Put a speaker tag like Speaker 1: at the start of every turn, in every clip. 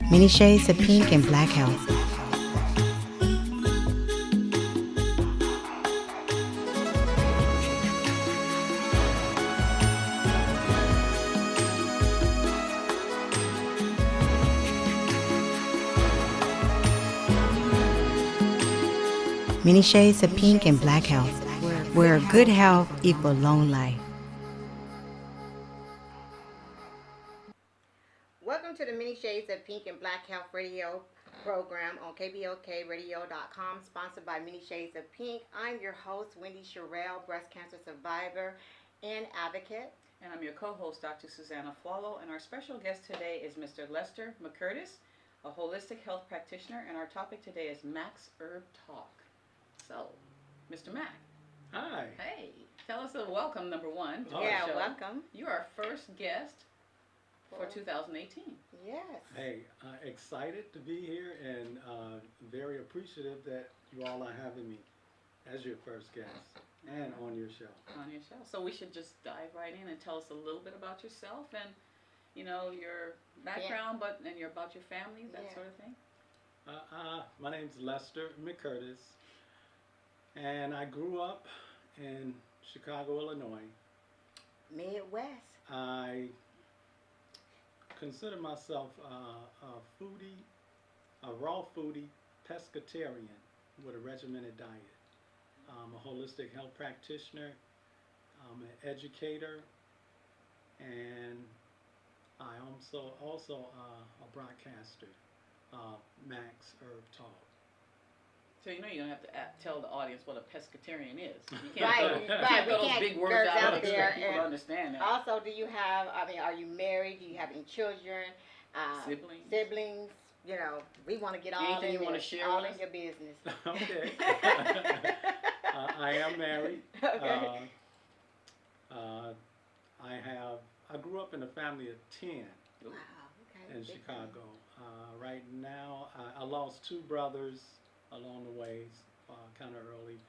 Speaker 1: Many shades of pink and black health. Many shades of pink and black health, where good health equals long life.
Speaker 2: Welcome to the Many Shades of Pink and Black Health Radio program on KBOKradio.com, sponsored by Many Shades of Pink. I'm your host, Wendy Sherrill, breast cancer survivor and advocate.
Speaker 3: And I'm your co-host, Dr. Susanna Flalo, and our special guest today is Mr. Lester McCurtis, a holistic health practitioner, and our topic today is Mac's Herb Talk. So, Mr. Mac.
Speaker 4: Hi.
Speaker 3: Hey, tell us a welcome, number one. To
Speaker 2: Yeah,
Speaker 3: our show.
Speaker 2: welcome.
Speaker 3: You are our first guest for 2018.
Speaker 2: Yes.
Speaker 4: Hey, excited to be here and very appreciative that you all are having me as your first guest and on your show.
Speaker 3: On your show. So we should just dive right in and tell us a little bit about yourself and, you know, your background, and about your family, that sort of thing.
Speaker 4: My name's Lester McCurtis, and I grew up in Chicago, Illinois.
Speaker 2: Midwest.
Speaker 4: I consider myself a foodie, a raw foodie, pescatarian with a regimented diet. I'm a holistic health practitioner, I'm an educator, and I also a broadcaster, Mac's Herb Talk.
Speaker 3: So you know you don't have to tell the audience what a pescatarian is. You
Speaker 2: Right.
Speaker 3: can't
Speaker 2: We
Speaker 3: throw those
Speaker 2: can't
Speaker 3: big words
Speaker 2: nerds
Speaker 3: out
Speaker 2: out
Speaker 3: and
Speaker 2: there.
Speaker 3: expect people to understand that.
Speaker 2: Also, are you married? Do you have any children? Siblings? You know, we want to get all
Speaker 3: Anything
Speaker 2: in
Speaker 3: you wanna
Speaker 2: this,
Speaker 3: share
Speaker 2: all
Speaker 3: with
Speaker 2: in
Speaker 3: us?
Speaker 2: your business.
Speaker 4: Okay. I am married.
Speaker 2: Okay.
Speaker 4: I grew up in a family of 10
Speaker 2: Wow. Okay.
Speaker 4: in
Speaker 2: Big
Speaker 4: Chicago. Right now, I lost 2 brothers along the way, kind of early.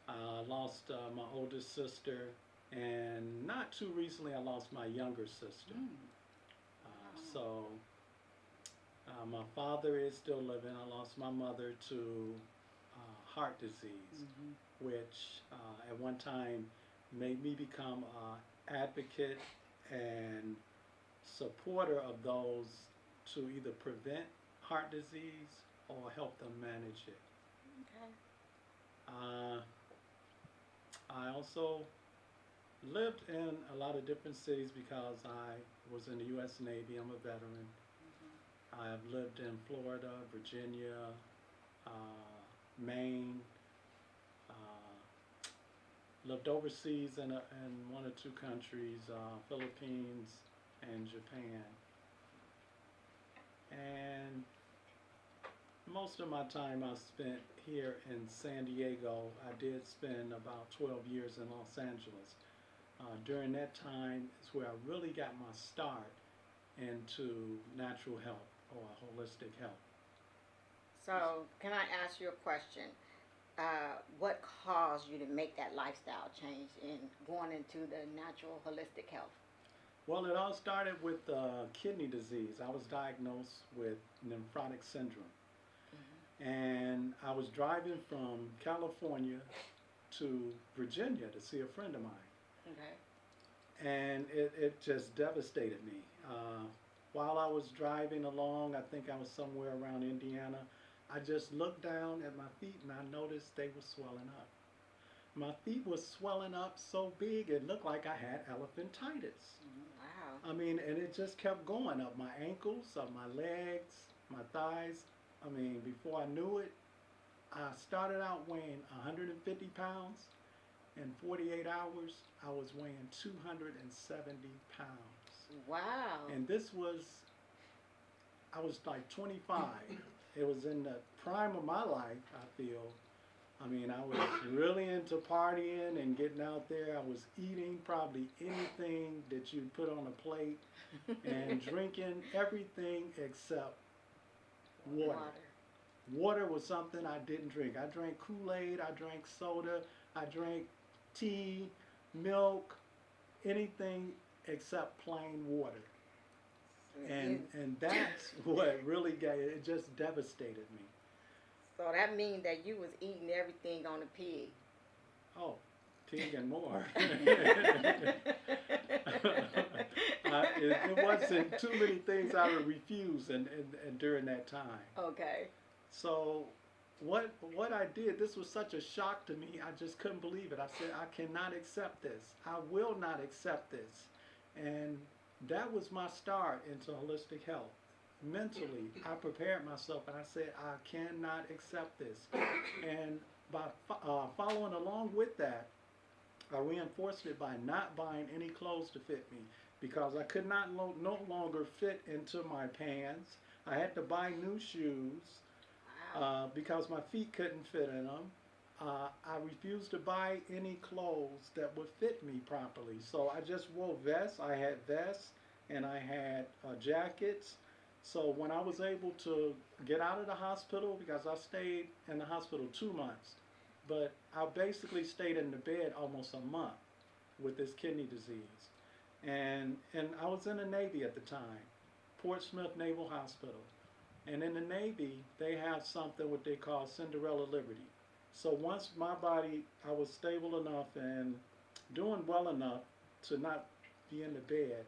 Speaker 4: I lost my oldest sister, and not too recently, I lost my younger sister. So, my father is still living. I lost my mother to heart disease, which at one time made me become an advocate and supporter of those to either prevent heart disease or help them manage it.
Speaker 2: Okay.
Speaker 4: I also lived in a lot of different cities because I was in the U.S. Navy. I'm a veteran. I have lived in Florida, Virginia, Maine, lived overseas in 1 or 2 countries, Philippines and Japan. And most of my time I spent here in San Diego. I did spend about 12 years in Los Angeles. During that time is where I really got my start into natural health or holistic health.
Speaker 2: So, can I ask you a question? What caused you to make that lifestyle change in going into the natural holistic health?
Speaker 4: Well, it all started with kidney disease. I was diagnosed with nephrotic syndrome. And I was driving from California to Virginia to see a friend of mine.
Speaker 2: Okay.
Speaker 4: And it just devastated me. While I was driving along, I think I was somewhere around Indiana, I just looked down at my feet and I noticed they were swelling up. My feet were swelling up so big it looked like I had elephantitis.
Speaker 2: Wow.
Speaker 4: I mean, and it just kept going up my ankles, up my legs, my thighs. I mean, before I knew it, I started out weighing 150 pounds. In 48 hours, I was weighing 270 pounds.
Speaker 2: Wow.
Speaker 4: And I was like 25. It was in the prime of my life, I feel. I mean, I was really into partying and getting out there. I was eating probably anything that you'd put on a plate and drinking everything except water. Water was something I didn't drink. I drank Kool-Aid, I drank soda, I drank tea, milk, anything except plain water. And that's what really it just devastated me.
Speaker 2: So that means that you was eating everything on the pig.
Speaker 4: Oh, pig and more. It wasn't too many things I would refuse and during that time.
Speaker 2: Okay.
Speaker 4: So what I did, this was such a shock to me. I just couldn't believe it. I said, I cannot accept this. I will not accept this. And that was my start into holistic health. Mentally, I prepared myself and I said, I cannot accept this. And by following along with that, I reinforced it by not buying any clothes to fit me because I could not no longer fit into my pants. I had to buy new shoes because my feet couldn't fit in them. I refused to buy any clothes that would fit me properly. So I just wore vests. I had vests and I had jackets. So when I was able to get out of the hospital, because I stayed in the hospital 2 months, but I basically stayed in the bed almost a month with this kidney disease. And I was in the Navy at the time, Portsmouth Naval Hospital. And in the Navy, they have something what they call Cinderella Liberty. So once my body, I was stable enough and doing well enough to not be in the bed,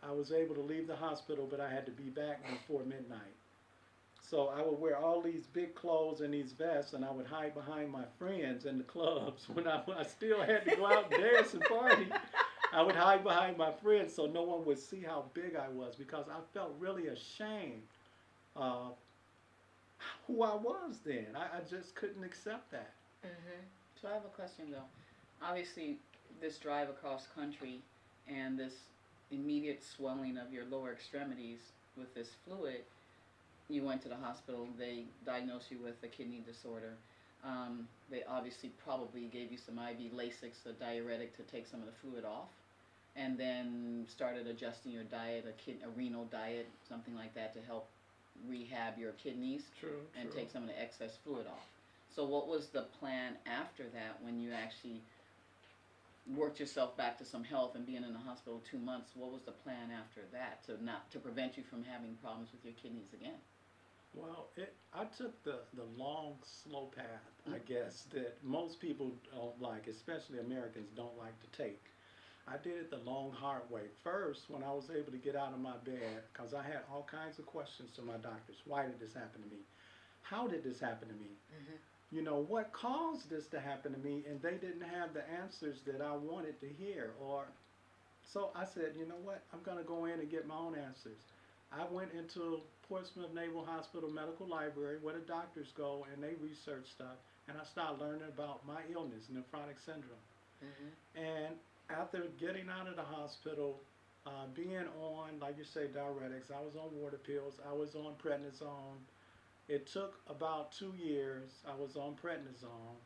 Speaker 4: I was able to leave the hospital, but I had to be back before midnight. So I would wear all these big clothes and these vests, and I would hide behind my friends in the clubs. When I still had to go out and dance and party, I would hide behind my friends so no one would see how big I was because I felt really ashamed of who I was then. I just couldn't accept that.
Speaker 2: Mm-hmm.
Speaker 3: So I have a question though. Obviously, this drive across country and this immediate swelling of your lower extremities with this fluid, you went to the hospital, they diagnosed you with a kidney disorder. They obviously probably gave you some IV Lasix, a diuretic to take some of the fluid off, and then started adjusting your diet, a renal diet, something like that to help rehab your kidneys and take some of the excess fluid off. So what was the plan after that when you actually worked yourself back to some health and being in the hospital 2 months? What was the plan after that to prevent you from having problems with your kidneys again?
Speaker 4: Well, I took the long, slow path, I guess, that most people don't like, especially Americans don't like to take. I did it the long, hard way. First, when I was able to get out of my bed, because I had all kinds of questions to my doctors. Why did this happen to me? How did this happen to me?
Speaker 2: Mm-hmm.
Speaker 4: You know, what caused this to happen to me? And they didn't have the answers that I wanted to hear. So I said, you know what? I'm going to go in and get my own answers. I went into Portsmouth Naval Hospital Medical Library where the doctors go and they research stuff. And I started learning about my illness, nephrotic syndrome.
Speaker 2: Mm-hmm.
Speaker 4: And after getting out of the hospital, being on, like you say, diuretics, I was on water pills, I was on prednisone. It took about 2 years. I was on prednisone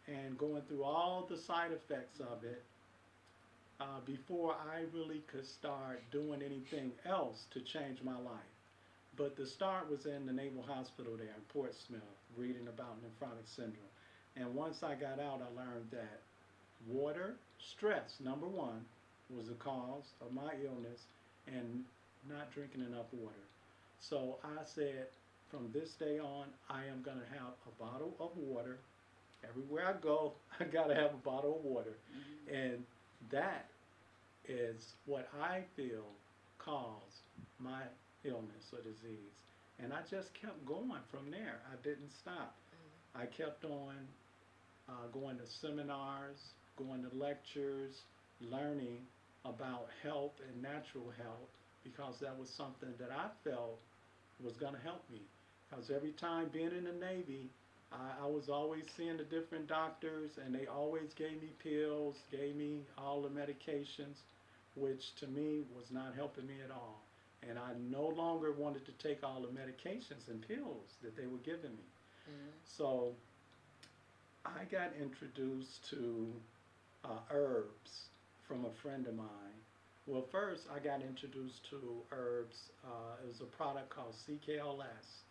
Speaker 4: and going through all the side effects of it before I really could start doing anything else to change my life. But the start was in the Naval Hospital there in Portsmouth, reading about nephrotic syndrome. And once I got out, I learned that water, stress, number one, was the cause of my illness and not drinking enough water. So I said, from this day on, I am going to have a bottle of water. Everywhere I go, I got to have a bottle of water. Mm-hmm. And that is what I feel caused my illness or disease. And I just kept going from there. I didn't stop. Mm-hmm. I kept on going to seminars, going to lectures, learning about health and natural health because that was something that I felt was going to help me. Because every time being in the Navy, I was always seeing the different doctors and they always gave me pills, gave me all the medications, which to me was not helping me at all. And I no longer wanted to take all the medications and pills that they were giving me. Mm-hmm. So I got introduced to herbs from a friend of mine. Well, first I got introduced to herbs. It was a product called CKLS,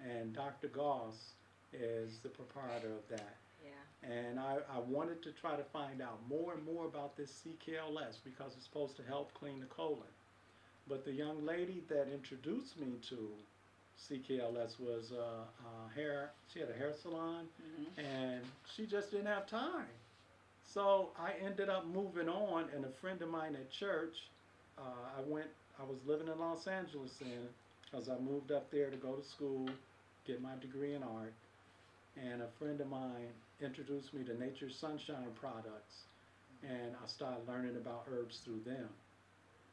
Speaker 4: and Dr. Goss is the proprietor of that.
Speaker 2: Yeah.
Speaker 4: And I wanted to try to find out more and more about this CKLS because it's supposed to help clean the colon. But the young lady that introduced me to CKLS was she had a hair salon, and she just didn't have time. So I ended up moving on, and a friend of mine at church, I was living in Los Angeles then, because I moved up there to go to school, get my degree in art, and a friend of mine introduced me to Nature's Sunshine products, and I started learning about herbs through them.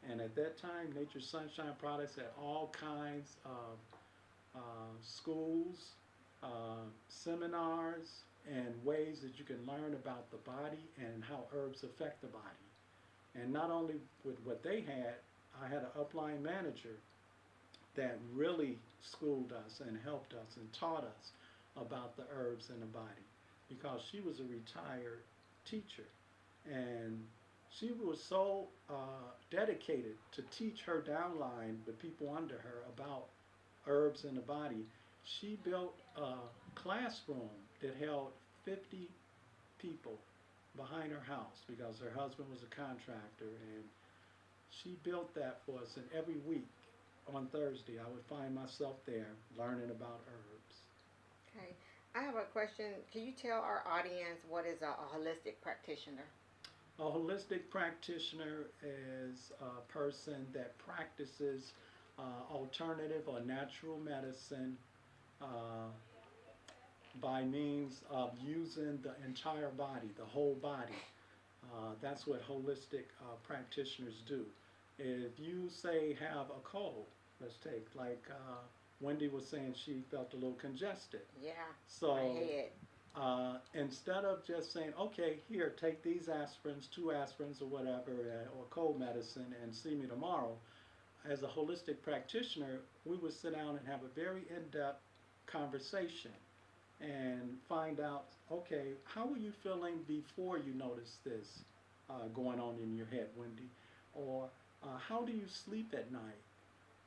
Speaker 4: And at that time, Nature's Sunshine products had all kinds of schools, seminars, and ways that you can learn about the body and how herbs affect the body. And not only with what they had, I had an upline manager that really schooled us and helped us and taught us about the herbs in the body, because she was a retired teacher, and she was so dedicated to teach her downline, the people under her, about herbs in the body. She built a classroom that held 50 people behind her house, because her husband was a contractor, and she built that for us. And every week on Thursday I would find myself there learning about herbs.
Speaker 2: Okay. I have a question. Can you tell our audience what is a holistic practitioner?
Speaker 4: A holistic practitioner is a person that practices alternative or natural medicine by means of using the entire body, the whole body. That's what holistic practitioners do. If you say have a cold, let's take like Wendy was saying, she felt a little congested.
Speaker 2: Yeah.
Speaker 4: So
Speaker 2: my head.
Speaker 4: instead of just saying, okay, here, take these aspirins, 2 aspirins or whatever, or cold medicine, and see me tomorrow, as a holistic practitioner, we would sit down and have a very in-depth conversation and find out, okay, how were you feeling before you noticed this going on in your head, Wendy? Or how do you sleep at night?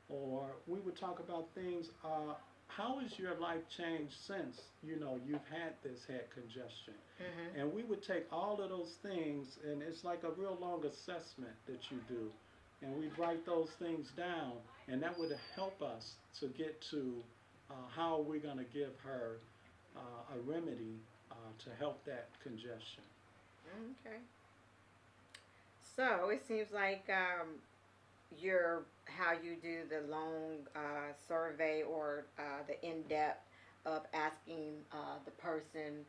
Speaker 4: Or we would talk about things, how has your life changed since, you've had this head congestion? And we would take all of those things, and it's like a real long assessment that you do. And we'd write those things down, and that would help us to get to how we're going to give her a remedy to help that congestion.
Speaker 2: Okay. So it seems like how you do the long survey or the in-depth of asking the person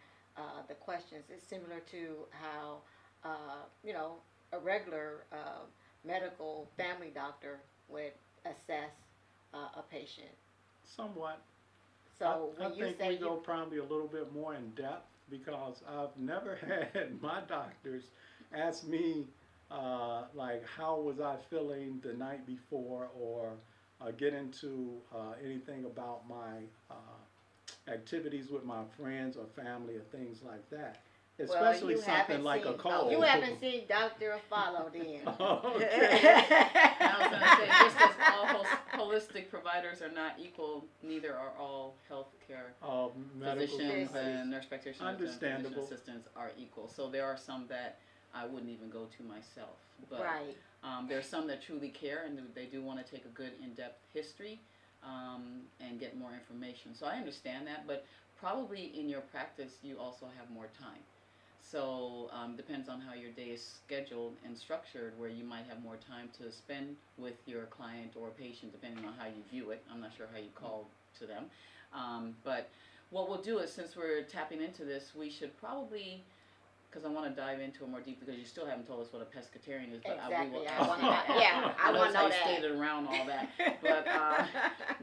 Speaker 2: the questions is similar to how a regular medical family doctor would assess a patient.
Speaker 4: Somewhat.
Speaker 2: So
Speaker 4: I
Speaker 2: when you
Speaker 4: think
Speaker 2: say
Speaker 4: we go probably a little bit more in depth, because I've never had my doctors ask me like how was I feeling the night before, or get into anything about my activities with my friends or family or things like that. Especially something like a cold.
Speaker 2: You haven't seen Dr. Afalo then.
Speaker 4: Okay.
Speaker 3: I was going to say, just as all holistic providers are not equal, neither are all healthcare physicians and nurse practitioners and physician assistants are equal. So there are some that I wouldn't even go to myself. But
Speaker 2: right.
Speaker 3: There are some that truly care, and they do want to take a good in-depth history and get more information. So I understand that, but probably in your practice you also have more time. So depends on how your day is scheduled and structured, where you might have more time to spend with your client or patient, depending on how you view it. I'm not sure how you call to them. But what we'll do is, since we're tapping into this, we should probably, because I want to dive into it more deeply, because you still haven't told us what a pescatarian is. But
Speaker 2: exactly.
Speaker 3: I want to know
Speaker 2: that.
Speaker 3: Stated around all that. But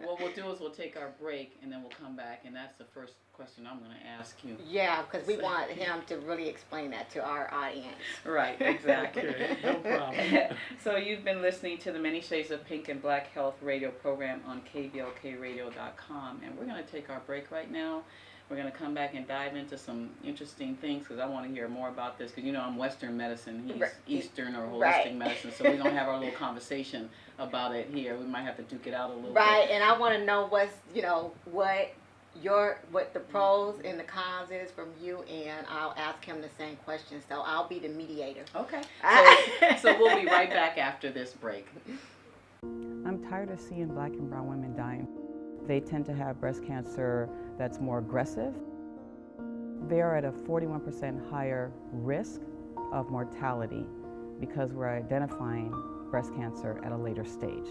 Speaker 3: what we'll do is we'll take our break, and then we'll come back, and that's the first question I'm going to ask you.
Speaker 2: Yeah, because we want him to really explain that to our audience.
Speaker 3: Right, exactly.
Speaker 4: Okay, no problem.
Speaker 3: So you've been listening to the Many Shades of Pink and Black Health radio program on KBLKradio.com, and we're going to take our break right now. We're going to come back and dive into some interesting things, because I want to hear more about this, because I'm Western medicine, he's Eastern or holistic medicine, so we're going to have our little conversation about it here. We might have to duke it out a little bit.
Speaker 2: Right, and I want to know what the pros and the cons is from you, and I'll ask him the same question, so I'll be the mediator.
Speaker 3: Okay, so we'll be right back after this break.
Speaker 5: I'm tired of seeing black and brown women dying. They tend to have breast cancer that's more aggressive. They are at a 41% higher risk of mortality because we're identifying breast cancer at a later stage.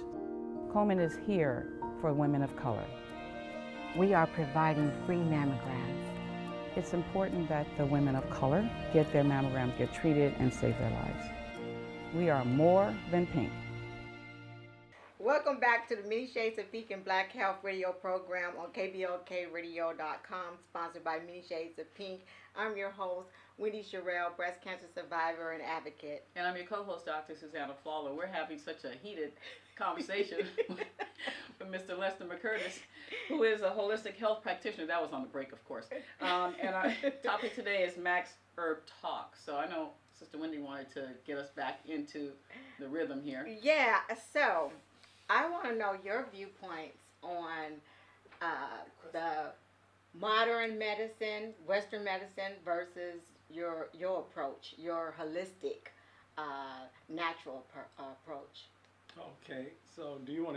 Speaker 5: Komen is here for women of color.
Speaker 1: We are providing free mammograms.
Speaker 5: It's important that the women of color get their mammograms, get treated, and save their lives. We are more than pink.
Speaker 2: Welcome back to the Many Shades of Pink and Black Health radio program on KBOKradio.com, sponsored by Many Shades of Pink. I'm your host, Wendy Sherrill, breast cancer survivor and advocate.
Speaker 3: And I'm your co-host, Dr. Susanna Fowler. We're having such a heated conversation with Mr. Lester McCurtis, who is a holistic health practitioner. That was on the break, of course. And our topic today is Max Herb Talk. So I know Sister Wendy wanted to get us back into the rhythm here.
Speaker 2: Yeah, so I want to know your viewpoints on the modern medicine, Western medicine versus your approach, your holistic, natural approach.
Speaker 4: Okay, so do you want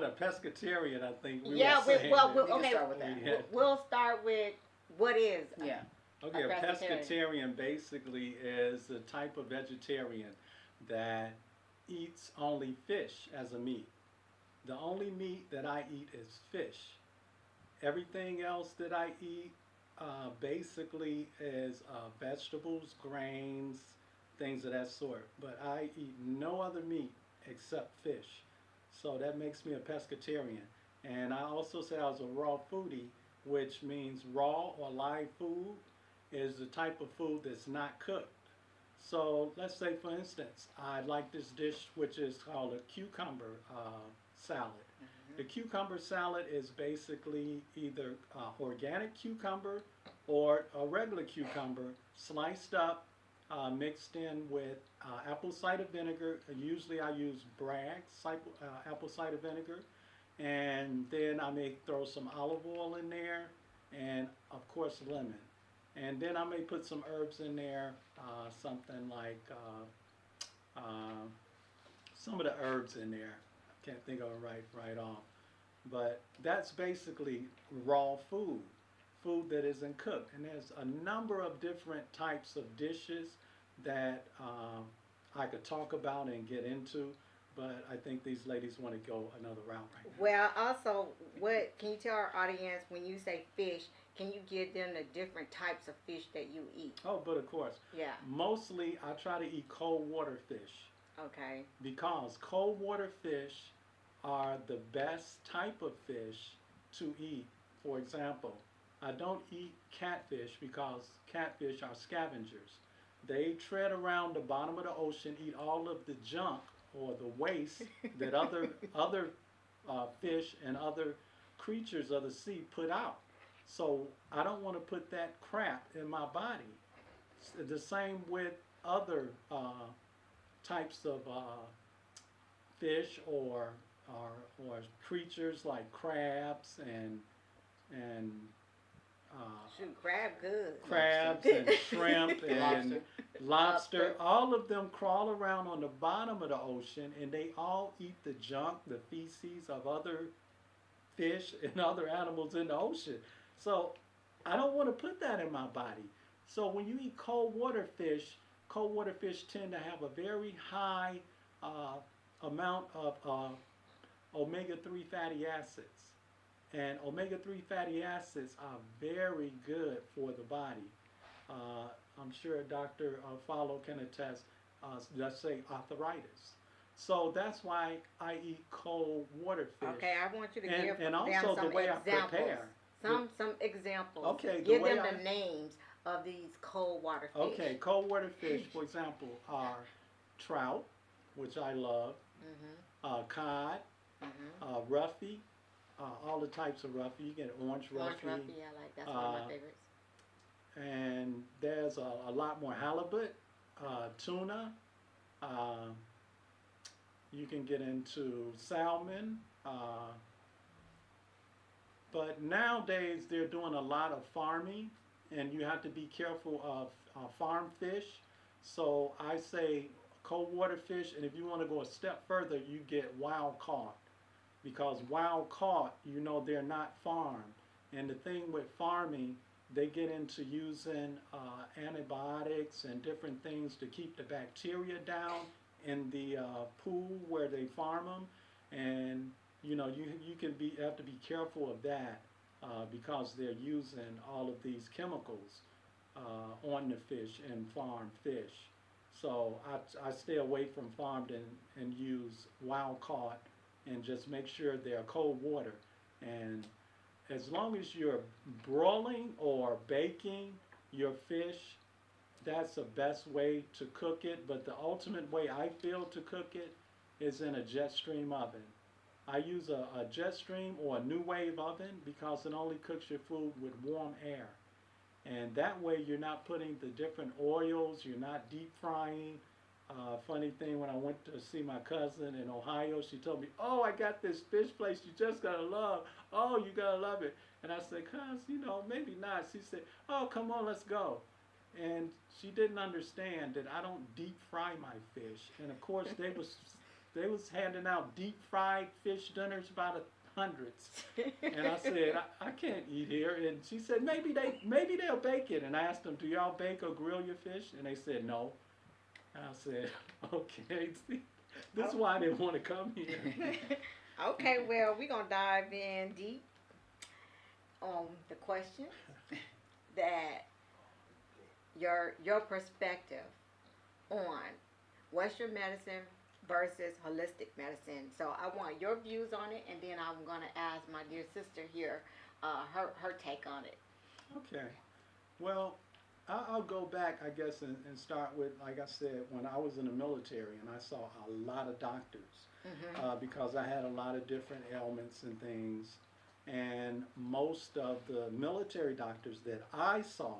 Speaker 4: a pescatarian? I think we
Speaker 2: Yeah,
Speaker 4: were saying that.
Speaker 3: we can
Speaker 2: okay.
Speaker 3: start with that.
Speaker 4: Yeah.
Speaker 2: We'll start with what is.
Speaker 3: Yeah.
Speaker 4: Okay,
Speaker 2: A
Speaker 4: a
Speaker 2: pescatarian.
Speaker 4: pescatarian basically is the type of vegetarian that eats only fish as a meat. The only meat that I eat is fish. Everything else that I eat basically is vegetables, grains, things of that sort. But I eat no other meat except fish. So that makes me a pescatarian. And I also say I was a raw foodie, which means raw or live food is the type of food that's not cooked. So let's say, for instance, I like this dish which is called a cucumber salad. The cucumber salad is basically either organic cucumber or a regular cucumber sliced up, mixed in with apple cider vinegar. Usually I use Bragg's apple cider vinegar. And then I may throw some olive oil in there and, of course, lemon. And then I may put some herbs in there, something like some of the herbs in there. I can't think of it right off. But that's basically raw food, food that isn't cooked. And there's a number of different types of dishes that I could talk about and get into. But I think these ladies want to go another route right now.
Speaker 2: Well, also, what can you tell our audience when you say fish? Can you give them the different types of fish that you eat?
Speaker 4: Oh, but of course.
Speaker 2: Yeah.
Speaker 4: Mostly I try to eat cold water fish
Speaker 2: Okay.
Speaker 4: because cold water fish are the best type of fish to eat. For example, I don't eat catfish because catfish are scavengers. They tread around the bottom of the ocean, eat all of the junk or the waste that other fish and other creatures of the sea put out. So I don't want to put that crap in my body. The same with other types of fish or creatures like crabs and
Speaker 2: Shoot, crab good.
Speaker 4: crabs and shrimp and lobster. All of them crawl around on the bottom of the ocean and they all eat the junk, the feces of other fish and other animals in the ocean. So I don't want to put that in my body. So when you eat cold water fish tend to have a very high amount of omega-3 fatty acids. And omega-3 fatty acids are very good for the body. I'm sure Dr. Follow can attest, let's say arthritis. So that's why I eat cold water fish.
Speaker 2: Okay, I want you to give
Speaker 4: And
Speaker 2: them
Speaker 4: also
Speaker 2: some
Speaker 4: the way I
Speaker 2: examples.
Speaker 4: prepare.
Speaker 2: Some examples.
Speaker 4: Okay, the
Speaker 2: Give
Speaker 4: way
Speaker 2: them
Speaker 4: I-
Speaker 2: the names of these cold water fish.
Speaker 4: Okay, cold water fish, for example, are trout, which I love, cod, roughy, all the types of roughy. You get orange roughy.
Speaker 2: Orange roughy, I like. That's one of my favorites.
Speaker 4: And there's a lot more halibut, tuna. You can get into salmon. But nowadays they're doing a lot of farming, and you have to be careful of farm fish. So I say cold water fish, and if you want to go a step further, you get wild caught. Because wild caught, you know, they're not farmed. And the thing with farming, they get into using antibiotics and different things to keep the bacteria down in the pool where they farm them. And you know, you have to be careful of that because they're using all of these chemicals on the fish and farm fish. So I stay away from farmed and use wild caught and just make sure they're cold water. And as long as you're broiling or baking your fish, that's the best way to cook it. But the ultimate way I feel to cook it is in a Jetstream oven. I use a Jetstream or a New Wave oven because it only cooks your food with warm air. And that way you're not putting the different oils, you're not deep frying. Funny thing, when I went to see my cousin in Ohio, she told me, "Oh, I got this fish place you just gotta love. Oh, you gotta love it." And I said, "Cuz, you know, maybe not." She said, "Oh, come on, let's go." And she didn't understand that I don't deep fry my fish. And of course, they was handing out deep fried fish dinners by the hundreds. And I said, I can't eat here. And she said, maybe they'll bake it. And I asked them, "Do y'all bake or grill your fish?" And they said, "No." And I said, "Okay, see, this is why I didn't want to come here."
Speaker 2: Okay, well, we're going to dive in deep on the question that your perspective on Western medicine versus holistic medicine. So I want your views on it, and then I'm going to ask my dear sister here her take on it.
Speaker 4: Okay. Well, I'll go back, I guess, and start with, like I said, when I was in the military and I saw a lot of doctors because I had a lot of different ailments and things. And most of the military doctors that I saw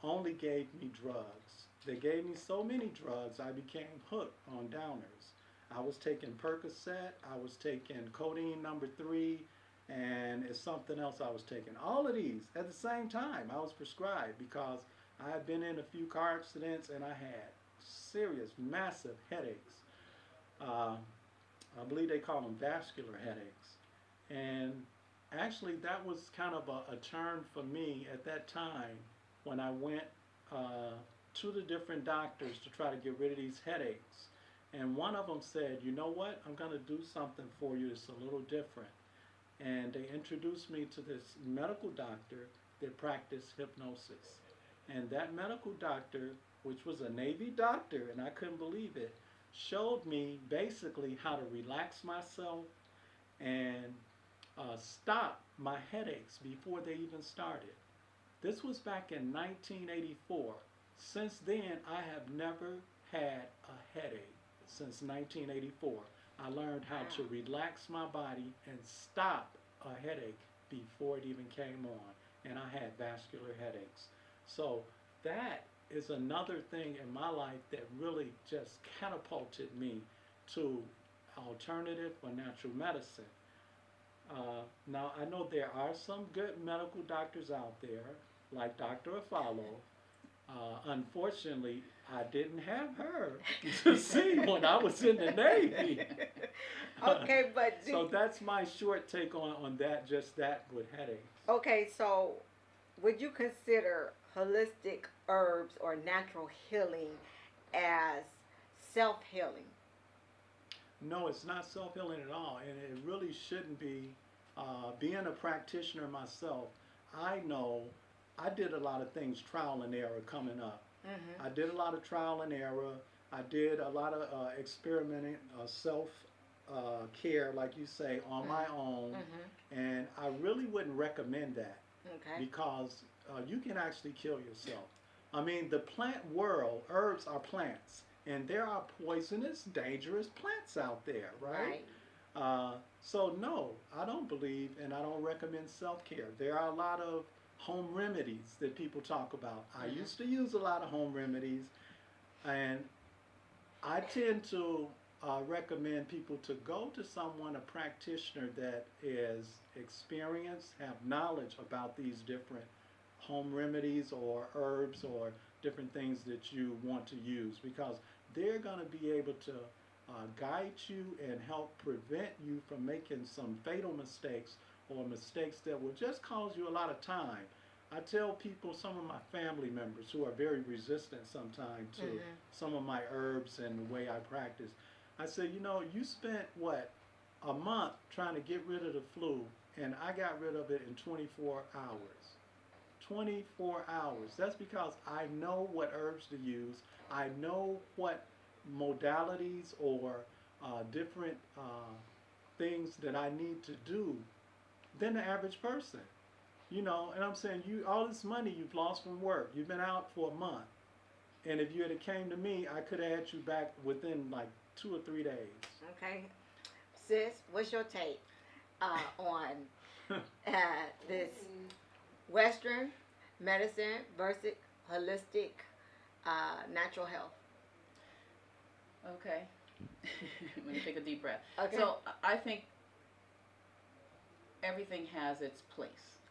Speaker 4: only gave me drugs. They gave me so many drugs, I became hooked on downers. I was taking Percocet, I was taking codeine #3, and it's something else I was taking. All of these at the same time I was prescribed because I had been in a few car accidents and I had serious, massive headaches. I believe they call them vascular headaches. And actually that was kind of a turn for me at that time when I went to the different doctors to try to get rid of these headaches. And one of them said, "You know what, I'm going to do something for you that's a little different." And they introduced me to this medical doctor that practiced hypnosis. And that medical doctor, which was a Navy doctor, and I couldn't believe it, showed me basically how to relax myself and stop my headaches before they even started. This was back in 1984. Since then, I have never had a headache since 1984. I learned how to relax my body and stop a headache before it even came on. And I had vascular headaches. So that is another thing in my life that really just catapulted me to alternative or natural medicine. Now, I know there are some good medical doctors out there, like Dr. Afalo. Unfortunately, I didn't have her to see when I was in the Navy.
Speaker 2: Okay, but
Speaker 4: so that's my short take on that, just that with headaches.
Speaker 2: Okay, so would you consider holistic herbs or natural healing as self-healing?
Speaker 4: No, it's not self-healing at all, and it really shouldn't be. Being a practitioner myself, I know I did a lot of things trial and error coming up. I did a lot of trial and error. I did a lot of experimenting, self-care, like you say, on my own. And I really wouldn't recommend that because you can actually kill yourself. I mean, the plant world, herbs are plants. And there are poisonous, dangerous plants out there, right? So no, I don't believe and I don't recommend self-care. There are a lot of home remedies that people talk about. I used to use a lot of home remedies, and I tend to recommend people to go to someone, a practitioner that is experienced, have knowledge about these different home remedies or herbs or different things that you want to use, because they're going to be able to guide you and help prevent you from making some fatal mistakes or mistakes that will just cause you a lot of time. I tell people, some of my family members who are very resistant sometimes to some of my herbs and the way I practice, I say, you know, you spent what, a month trying to get rid of the flu, and I got rid of it in 24 hours. 24 hours. That's because I know what herbs to use. I know what modalities or different things that I need to do than the average person. You know, and I'm saying, you, all this money you've lost from work, you've been out for a month, and if you had came to me, I could have had you back within like 2 or 3 days.
Speaker 2: Okay. Sis, what's your take on this Western medicine versus holistic natural health?
Speaker 3: Okay. Let me take a deep breath.
Speaker 2: Okay.
Speaker 3: So I think everything has its place.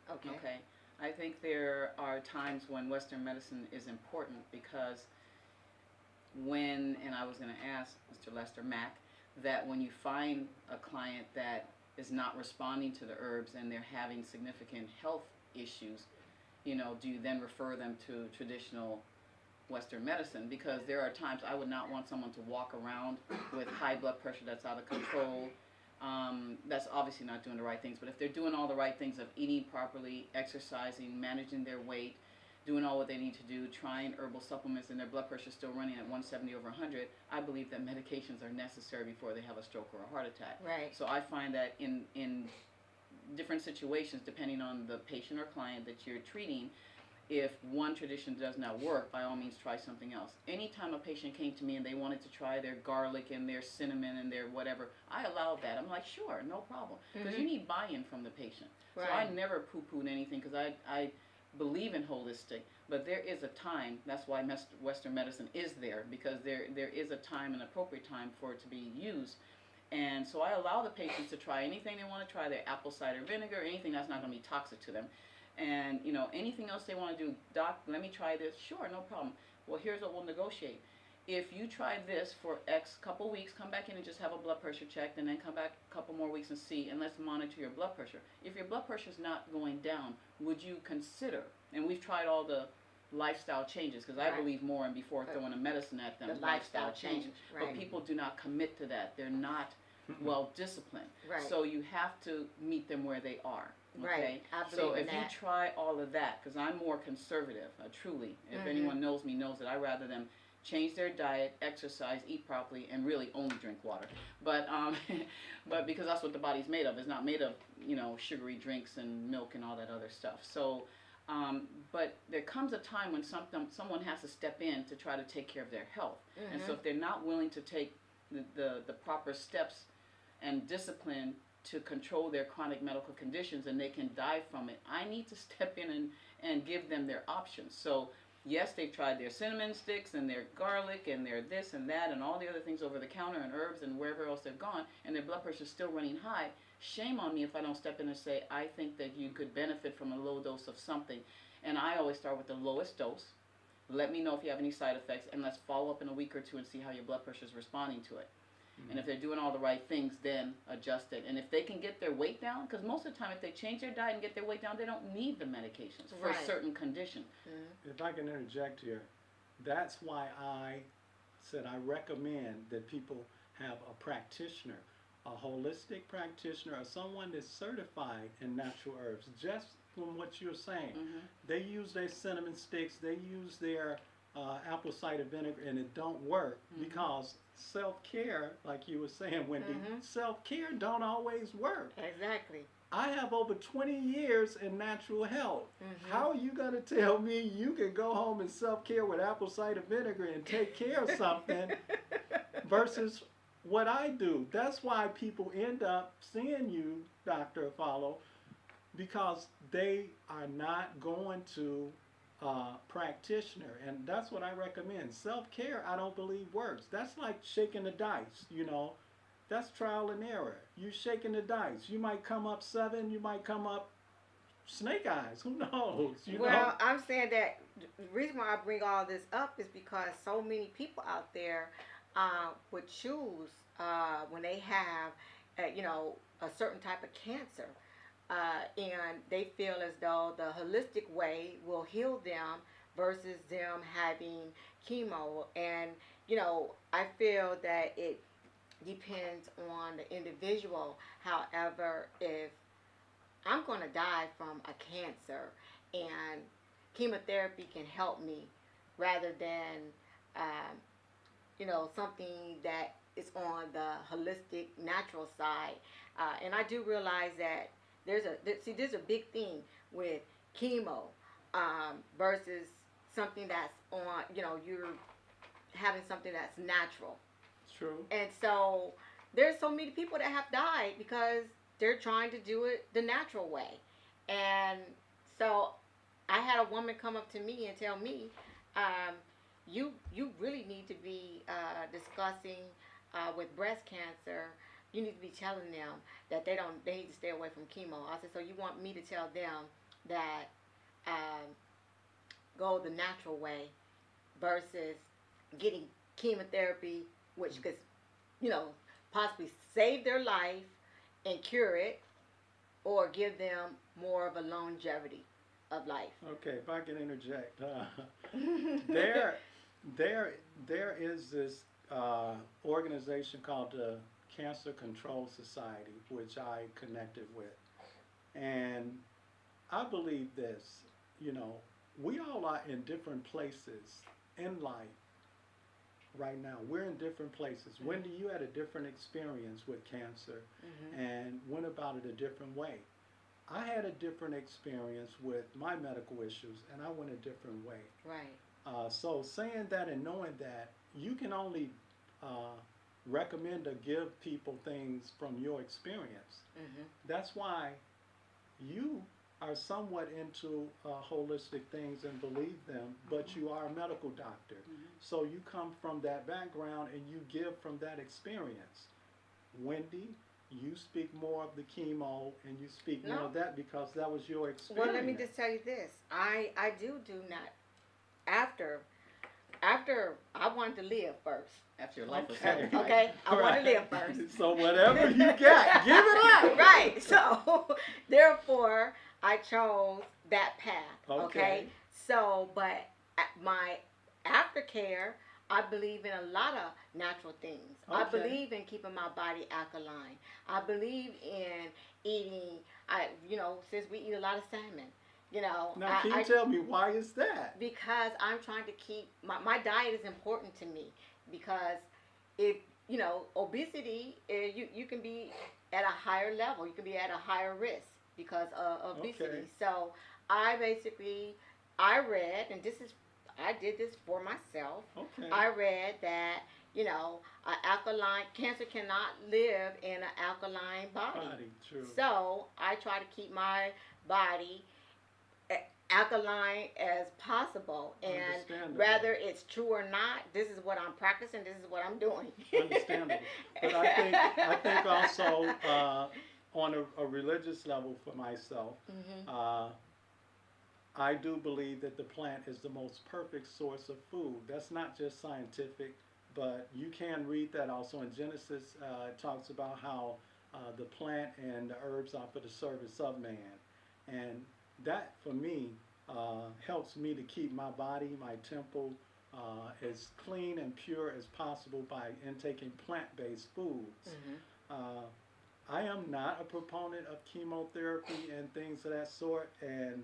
Speaker 2: Okay.
Speaker 3: Okay. I think there are times when Western medicine is important because when, and I was going to ask Mr. Lester Mack, that when you find a client that is not responding to the herbs and they're having significant health issues, you know, do you then refer them to traditional Western medicine? Because there are times I would not want someone to walk around with high blood pressure that's out of control. That's obviously not doing the right things, but if they're doing all the right things of eating properly, exercising, managing their weight, doing all what they need to do, trying herbal supplements, and their blood pressure is still running at 170 over 100, I believe that medications are necessary before they have a stroke or a heart attack.
Speaker 2: Right.
Speaker 3: So I find that in different situations, depending on the patient or client that you're treating, if one tradition does not work, by all means try something else. Anytime a patient came to me and they wanted to try their garlic and their cinnamon and their whatever, I allowed that. I'm like, sure, no problem. Because you need buy-in from the patient.
Speaker 2: Right.
Speaker 3: So I never poo-pooed anything because I believe in holistic, but there is a time, that's why Western medicine is there, because there is a time, an appropriate time for it to be used. And so I allow the patients to try anything they want to try, their apple cider vinegar, anything that's not going to be toxic to them. And, you know, anything else they want to do, doc, let me try this. Sure, no problem. Well, here's what we'll negotiate. If you try this for X couple weeks, come back in and just have a blood pressure checked, and then come back a couple more weeks and see, and let's monitor your blood pressure. If your blood pressure is not going down, would you consider, and we've tried all the lifestyle changes, because I
Speaker 2: Right.
Speaker 3: believe more in before throwing a medicine at them,
Speaker 2: The lifestyle change, right.
Speaker 3: But people do not commit to that. They're not well disciplined.
Speaker 2: Right.
Speaker 3: So you have to meet them where they are. Okay?
Speaker 2: Right. I believe
Speaker 3: So
Speaker 2: in
Speaker 3: if you
Speaker 2: that.
Speaker 3: try all of that, because I'm more conservative, truly, if anyone knows me knows that I rather them change their diet, exercise, eat properly, and really only drink water. But but because that's what the body's made of. It's not made of, you know, sugary drinks and milk and all that other stuff. So but there comes a time when someone has to step in to try to take care of their health. And so if they're not willing to take the proper steps and discipline to control their chronic medical conditions, and they can die from it, I need to step in and give them their options. So yes, they've tried their cinnamon sticks and their garlic and their this and that and all the other things over the counter and herbs and wherever else they've gone, and their blood pressure is still running high. Shame on me if I don't step in and say, I think that you could benefit from a low dose of something. And I always start with the lowest dose. Let me know if you have any side effects, and let's follow up in a week or two and see how your blood pressure is responding to it. And if they're doing all the right things, then adjust it. And if they can get their weight down, because most of the time if they change their diet and get their weight down, they don't need the medications for
Speaker 2: Right.
Speaker 3: a certain condition.
Speaker 4: If I can interject here, that's why I said I recommend that people have a practitioner, a holistic practitioner, or someone that's certified in natural herbs. Just from what you're saying, they use their cinnamon sticks, they use their apple cider vinegar, and it don't work because self-care, like you were saying, Wendy, self-care don't always work.
Speaker 2: Exactly.
Speaker 4: I have over 20 years in natural health. How are you going to tell me you can go home and self-care with apple cider vinegar and take care of something versus what I do? That's why people end up seeing you, Dr. Afalo, because they are not going to practitioner, and that's what I recommend. Self-care, I don't believe works. That's like shaking the dice, you know. That's trial and error. You shaking the dice. You might come up 7, you might come up snake eyes. Who knows? You
Speaker 2: Well,
Speaker 4: know?
Speaker 2: I'm saying that the reason why I bring all this up is because so many people out there would choose when they have, a certain type of cancer, and they feel as though the holistic way will heal them versus them having chemo. And I feel that it depends on the individual. However, if I'm going to die from a cancer, and chemotherapy can help me rather than, um, something that is on the holistic, natural side. And I do realize that there's a big thing with chemo versus something that's on, you're having something that's natural.
Speaker 4: True.
Speaker 2: And so there's so many people that have died because they're trying to do it the natural way. And so I had a woman come up to me and tell me, you really need to be discussing with breast cancer. You need to be telling them that they need to stay away from chemo. I said, so you want me to tell them that go the natural way versus getting chemotherapy, which could, possibly save their life and cure it, or give them more of a longevity of life.
Speaker 4: Okay, if I can interject, there, there is this organization called the Cancer Control Society, which I connected with, and I believe this. We all are in different places in life. Right now, we're in different places.
Speaker 2: Mm-hmm.
Speaker 4: Wendy, you had a different experience with cancer
Speaker 2: Mm-hmm.
Speaker 4: and went about it a different way. I had a different experience with my medical issues, and I went a different way.
Speaker 2: Right.
Speaker 4: So saying that and knowing that, you can only recommend or give people things from your experience.
Speaker 2: Mm-hmm.
Speaker 4: That's why you are somewhat into holistic things and believe them, but you are a medical doctor. So you come from that background and you give from that experience. Wendy, you speak more of the chemo and you speak more of that because that was your experience.
Speaker 2: Well, let me just tell you this. I do not. After I wanted to live first.
Speaker 3: After your life was
Speaker 4: Okay.
Speaker 3: sacrificed.
Speaker 2: Okay? I want to
Speaker 4: Right.
Speaker 2: live first.
Speaker 4: So whatever you got, give it up.
Speaker 2: Right. So therefore, I chose that path.
Speaker 4: Okay.
Speaker 2: So, but my aftercare, I believe in a lot of natural things. I
Speaker 4: Okay.
Speaker 2: believe in keeping my body alkaline. I believe in eating. Since we eat a lot of salmon,
Speaker 4: Now, can you tell me why is that?
Speaker 2: because I'm trying to keep my diet is important to me, because if obesity, you can be at a higher level, you can be at a higher risk because of obesity.
Speaker 4: Okay.
Speaker 2: So I read, and I did this for myself.
Speaker 4: Okay.
Speaker 2: I read that cancer cannot live in an alkaline body.
Speaker 4: True.
Speaker 2: So I try to keep my body alkaline as possible, and
Speaker 4: Understandable.
Speaker 2: whether it's true or not, this is what I'm practicing, this is what I'm doing.
Speaker 4: Understandable. But I think also on a religious level for myself,
Speaker 2: Mhm.
Speaker 4: I do believe that the plant is the most perfect source of food. That's not just scientific, but you can read that also in Genesis. It talks about how the plant and the herbs are for the service of man. And that, for me, helps me to keep my body, my temple, as clean and pure as possible by intaking plant-based foods.
Speaker 2: Mhm.
Speaker 4: I am not a proponent of chemotherapy and things of that sort, and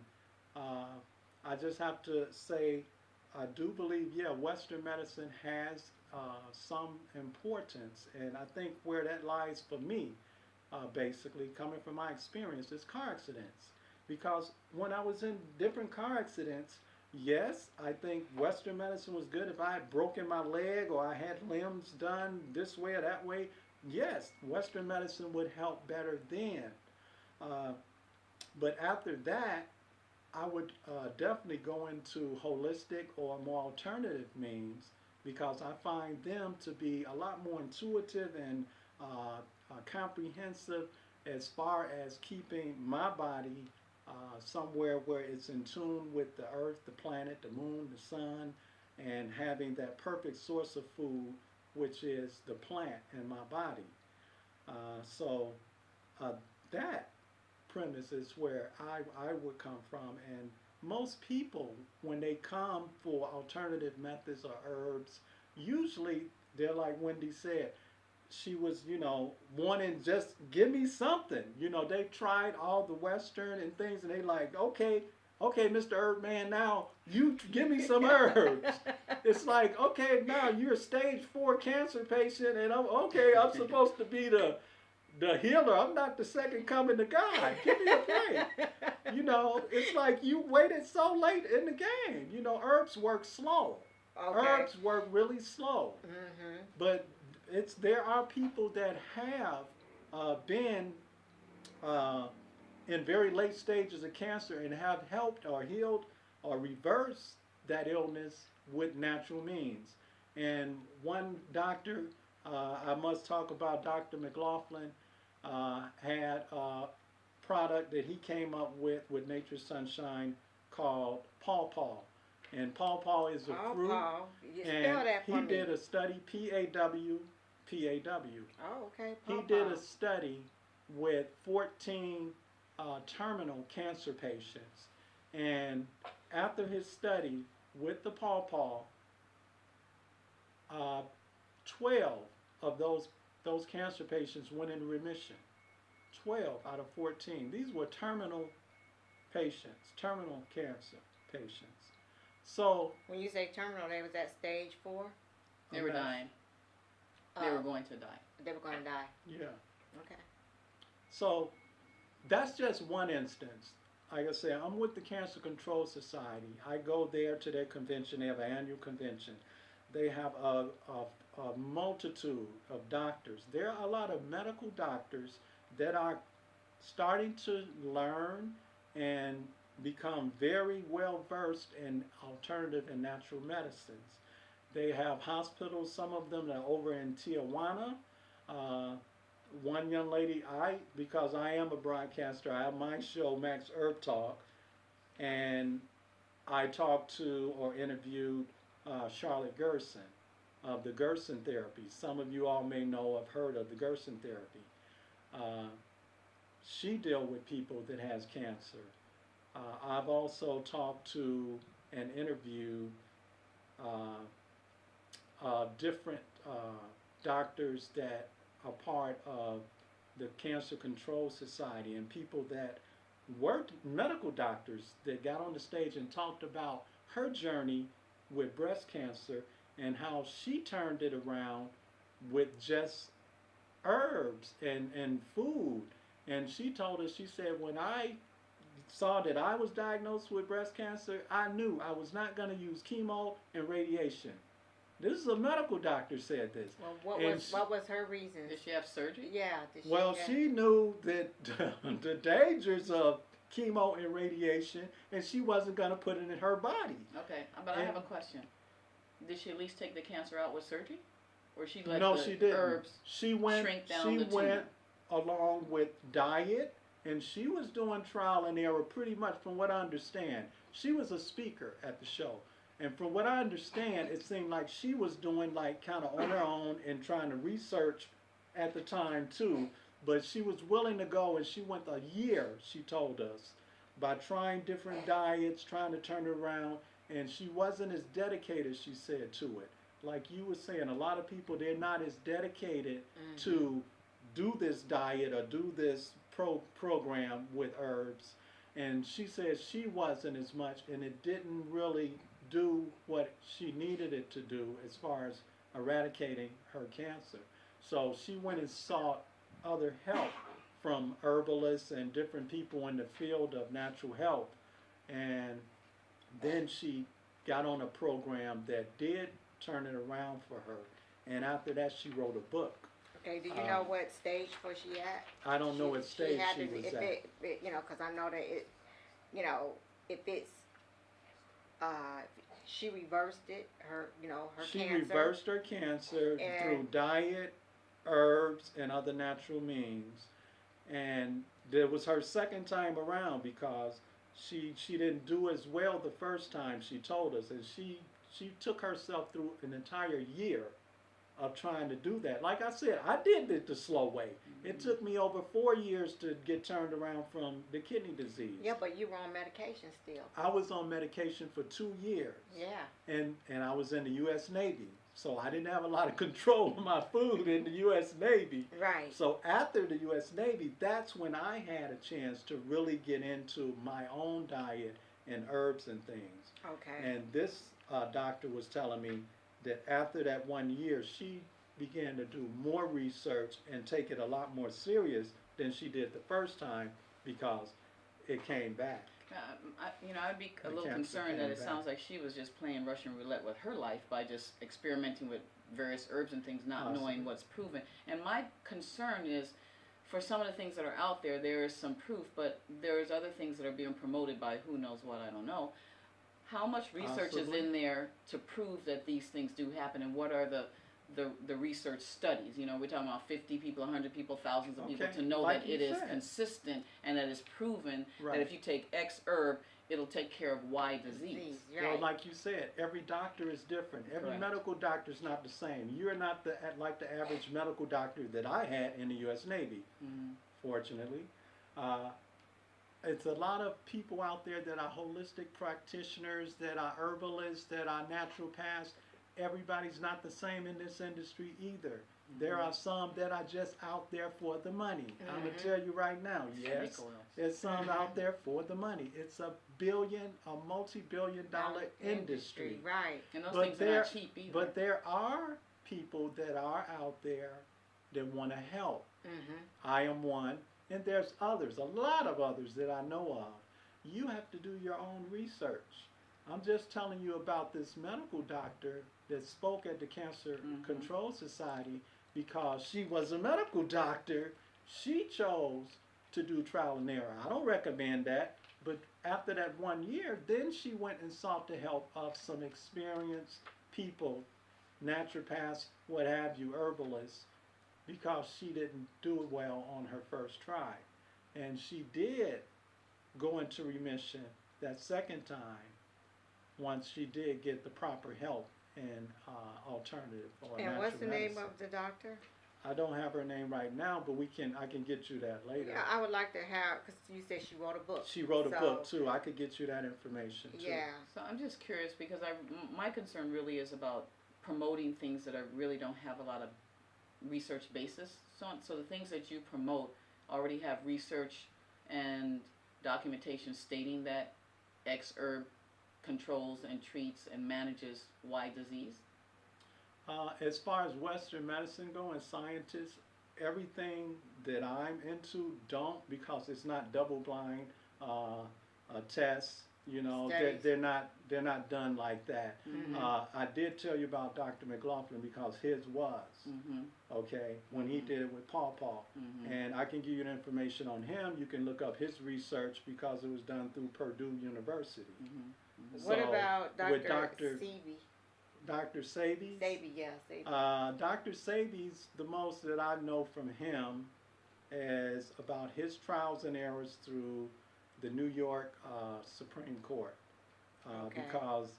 Speaker 4: I just have to say I do believe, Western medicine has some importance, and I think where that lies for me, basically, coming from my experience, is car accidents. Because when I was in different car accidents, yes, I think Western medicine was good. If I had broken my leg or I had limbs done this way or that way, yes, Western medicine would help better then. But after that, I would definitely go into holistic or more alternative means, because I find them to be a lot more intuitive and comprehensive as far as keeping my body somewhere where it's in tune with the earth, the planet, the moon, the sun, and having that perfect source of food, which is the plant in my body. So that premise is where I would come from. And most people, when they come for alternative methods or herbs, usually they're like Wendy said, she was, wanting just give me something. They tried all the Western and things, and they like, okay, Mr. Herb Man, now you give me some herbs. It's like, okay, now you're a stage 4 cancer patient, and I'm supposed to be the healer. I'm not the second coming to God. Give me a break. It's like you waited so late in the game. Herbs work slow.
Speaker 2: Okay.
Speaker 4: Herbs work really slow.
Speaker 2: Mm-hmm.
Speaker 4: But there are people that have been in very late stages of cancer and have helped or healed or reversed that illness with natural means. And one doctor, I must talk about Dr. McLaughlin, had a product that he came up with Nature's Sunshine called Pawpaw. And pawpaw is a fruit.
Speaker 2: You
Speaker 4: And
Speaker 2: spell that for
Speaker 4: he
Speaker 2: me.
Speaker 4: did a study, P-A-W.
Speaker 2: Oh, okay.
Speaker 4: He did a study with 14 terminal cancer patients. And after his study with the pawpaw, 12 of those cancer patients went into remission. 12 out of 14. These were terminal patients, terminal cancer patients. So
Speaker 2: When you say terminal, they was at stage 4?
Speaker 3: They were
Speaker 4: Okay.
Speaker 3: dying. They were going to die.
Speaker 2: They were going to die.
Speaker 4: yeah.
Speaker 2: Okay.
Speaker 4: So that's just one instance. Like I say, I'm with the Cancer Control Society. I go there to their convention. They have an annual convention. They have a multitude of doctors. There are a lot of medical doctors that are starting to learn and become very well versed in alternative and natural medicines. They have hospitals, some of them are over in Tijuana. One young lady, because I am a broadcaster, I have my show, Max Herb Talk, and I talked to or interviewed Charlotte Gerson of the Gerson therapy. Some of you all may know, have heard of the Gerson therapy. She deals with people that has cancer. I've also talked to and interviewed different doctors that are part of the Cancer Control Society, and people that worked, medical doctors that got on the stage and talked about her journey with breast cancer and how she turned it around with just herbs and food. And she told us, she said, when I saw that I was diagnosed with breast cancer, I knew I was not going to use chemo and radiation. This is a medical doctor said this.
Speaker 2: Well, what was her reason?
Speaker 3: Did she have surgery?
Speaker 2: Yeah. Did she
Speaker 4: Well,
Speaker 2: have-
Speaker 4: she knew that the dangers of chemo and radiation, and she wasn't going to put it in her body.
Speaker 3: Okay, but I have a question. Did she at least take the cancer out with surgery? Or she let
Speaker 4: No,
Speaker 3: the
Speaker 4: she didn't.
Speaker 3: herbs
Speaker 4: She went.
Speaker 3: shrink down
Speaker 4: She
Speaker 3: the tumor?
Speaker 4: went along with diet, and she was doing trial and error pretty much, from what I understand. She was a speaker at the show. And from what I understand, it seemed like she was doing like kind of on her own and trying to research at the time too. But she was willing to go, and she went a year, she told us, by trying different diets, trying to turn it around. And she wasn't as dedicated, she said, to it. Like you were saying, a lot of people, they're not as dedicated to do this diet or do this program with herbs. And she says she wasn't as much, and it didn't really do what she needed it to do as far as eradicating her cancer. So she went and sought other help from herbalists and different people in the field of natural health. And then she got on a program that did turn it around for her. And after that, she wrote a book.
Speaker 2: Okay, do you know what stage was she at?
Speaker 4: I don't know what stage
Speaker 2: had
Speaker 4: she
Speaker 2: to-
Speaker 4: was
Speaker 2: if
Speaker 4: at.
Speaker 2: it, because I know that it, if it's, she reversed it, her
Speaker 4: She
Speaker 2: cancer.
Speaker 4: reversed her cancer
Speaker 2: And-
Speaker 4: through diet, herbs, and other natural means. and it was her second time around because she didn't do as well the first time, she told us, and she took herself through an entire year of trying to do that. Like I said, I did it the slow way. It took me over 4 years to get turned around from the kidney disease.
Speaker 2: Yeah, but you were on medication still.
Speaker 4: I was on medication for 2 years.
Speaker 2: Yeah.
Speaker 4: And I was in the U.S. Navy. So I didn't have a lot of control of my food in the U.S. Navy.
Speaker 2: Right.
Speaker 4: So after the U.S. Navy, that's when I had a chance to really get into my own diet and herbs and things.
Speaker 2: Okay.
Speaker 4: And this doctor was telling me that after that 1 year, she began to do more research and take it a lot more serious than she did the first time because it came back.
Speaker 3: I'd be a little concerned that it sounds like she was just playing Russian roulette with her life by just experimenting with various herbs and things, not knowing what's proven. And my concern is, for some of the things that are out there, there is some proof, but there's other things that are being promoted by who knows what, I don't know. How much research is in there to prove that these things do happen, and what are the research studies? You know, we're talking about 50 people, 100 people, thousands of people to know
Speaker 4: like
Speaker 3: that it is
Speaker 4: said.
Speaker 3: consistent and that it's proven
Speaker 4: Right.
Speaker 3: that if you take X herb, it'll take care of Y disease.
Speaker 2: Right.
Speaker 4: Well, like you said, every doctor is different. Every
Speaker 3: Correct.
Speaker 4: medical doctor is not the same. You're not like the average medical doctor that I had in the U.S. Navy, fortunately. It's a lot of people out there that are holistic practitioners, that are herbalists, that are naturopaths. Everybody's not the same in this industry either. There are some that are just out there for the money. I'm going to tell you right now, yes, there's some out there for the money. It's a multi-billion dollar industry.
Speaker 2: Right.
Speaker 3: And those things are not cheap either.
Speaker 4: But there are people that are out there that want to help. I am one, and there's others, a lot of others that I know of. You have to do your own research. I'm just telling you about this medical doctor that spoke at the Cancer Control Society because she was a medical doctor. She chose to do trial and error. I don't recommend that, but after that 1 year, then she went and sought the help of some experienced people, naturopaths, what have you, herbalists, because she didn't do well on her first try. And she did go into remission that second time once she did get the proper help and alternative or
Speaker 2: And
Speaker 4: natural
Speaker 2: what's the name
Speaker 4: medicine.
Speaker 2: of the doctor?
Speaker 4: I don't have her name right now, but I can get you that later.
Speaker 2: Yeah, I would like to have, because you said she wrote a book.
Speaker 4: She wrote a
Speaker 2: So,
Speaker 4: book too. I could get you that information too.
Speaker 2: Yeah.
Speaker 3: So I'm just curious because my concern really is about promoting things that really don't have a lot of research basis. So the things that you promote already have research and documentation stating that X herb controls and treats and manages Y disease?
Speaker 4: As far as Western medicine goes, scientists, everything that I'm into don't, because it's not double-blind tests. You know,
Speaker 2: Studies.
Speaker 4: they're not done like that. I did tell you about Dr. McLaughlin because his was okay when he did it with Paw, and I can give you the information on him. You can look up his research because it was done through Purdue University.
Speaker 2: What
Speaker 4: So,
Speaker 2: about
Speaker 4: with
Speaker 2: Dr. Sebi?
Speaker 4: Dr. Sabi?
Speaker 2: Sabi, yeah, Sabi.
Speaker 4: Dr. Sabi's, the most that I know from him is about his trials and errors through the New York Supreme Court.
Speaker 2: Okay.
Speaker 4: Because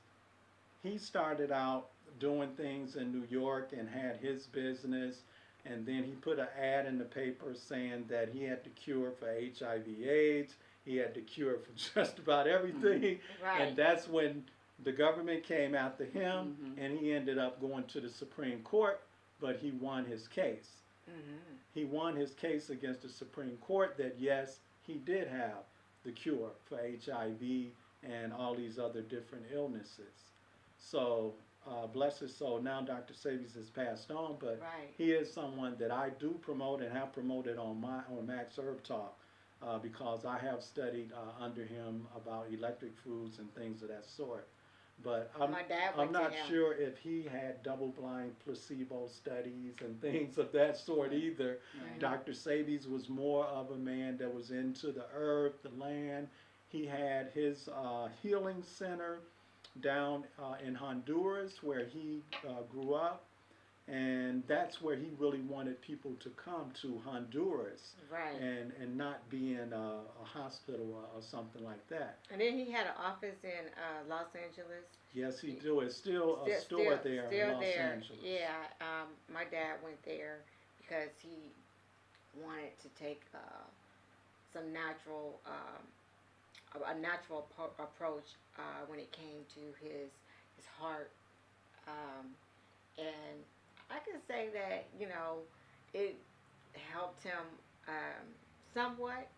Speaker 4: he started out doing things in New York and had his business, and then he put an ad in the paper saying that he had the cure for HIV/AIDS, he had the cure for just about everything,
Speaker 2: Right.
Speaker 4: and that's when the government came after him, and he ended up going to the Supreme Court, but he won his case. He won his case against the Supreme Court that yes, he did have the cure for HIV and all these other different illnesses. So bless his soul. Now Dr. Sabies has passed on, but
Speaker 2: Right.
Speaker 4: he is someone that I do promote and have promoted on Max Herb Talk because I have studied under him about electric foods and things of that sort. But
Speaker 2: My dad
Speaker 4: I'm
Speaker 2: went to
Speaker 4: not
Speaker 2: him.
Speaker 4: sure if he had double-blind placebo studies and things of that sort either.
Speaker 3: Right.
Speaker 4: Dr. Sabies was more of a man that was into the earth, the land. He had his healing center down in Honduras where he grew up. And that's where he really wanted people to come to Honduras
Speaker 2: Right.
Speaker 4: and not be in a hospital or something like that.
Speaker 2: And then he had an office in Los Angeles.
Speaker 4: Yes, he do. It's still a store there in Los Angeles.
Speaker 2: Yeah, my dad went there because he wanted to take some natural, a natural approach when it came to his heart, and I can say that it helped him somewhat,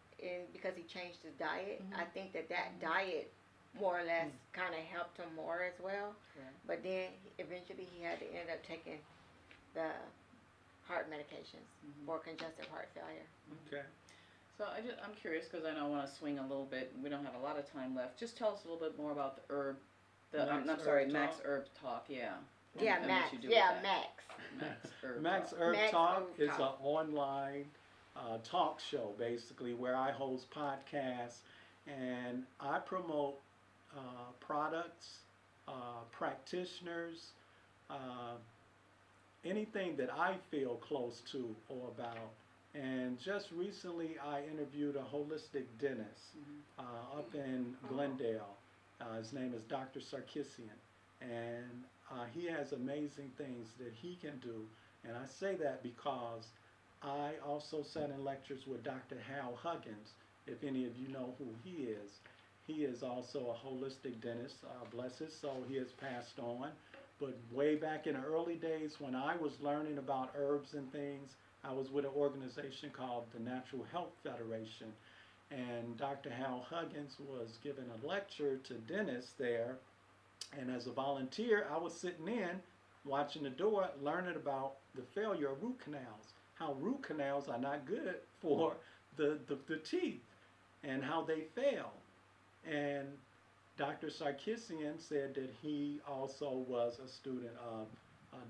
Speaker 2: because he changed his diet. I think that diet more or less kind of helped him more as well.
Speaker 3: Right.
Speaker 2: But then eventually he had to end up taking the heart medications for congestive heart failure.
Speaker 4: Okay.
Speaker 3: So I'm curious because I know I want to swing a little bit. We don't have a lot of time left. Just tell us a little bit more about the herb.
Speaker 4: Max
Speaker 3: sorry,
Speaker 4: Herb
Speaker 3: Max
Speaker 4: Talk?
Speaker 3: Herb Talk. Yeah.
Speaker 2: Yeah,
Speaker 3: And
Speaker 2: Max.
Speaker 3: what you do
Speaker 2: Yeah,
Speaker 3: with that.
Speaker 2: Max.
Speaker 3: Max Herb
Speaker 4: Max
Speaker 3: Talk.
Speaker 4: Herb
Speaker 2: Max
Speaker 4: Talk
Speaker 2: Herb
Speaker 4: is an
Speaker 2: Talk.
Speaker 4: online talk show, basically, where I host podcasts and I promote products, practitioners, anything that I feel close to or about. And just recently, I interviewed a holistic dentist up in Glendale. His name is Dr. Sarkisian, and he has amazing things that he can do. And I say that because I also sat in lectures with Dr. Hal Huggins, if any of you know who he is. He is also a holistic dentist, bless his soul, he has passed on. But way back in the early days when I was learning about herbs and things, I was with an organization called the Natural Health Federation. And Dr. Hal Huggins was giving a lecture to dentists there. And as a volunteer, I was sitting in, watching the door, learning about the failure of root canals, how root canals are not good for the teeth and how they fail. And Dr. Sarkisian said that he also was a student of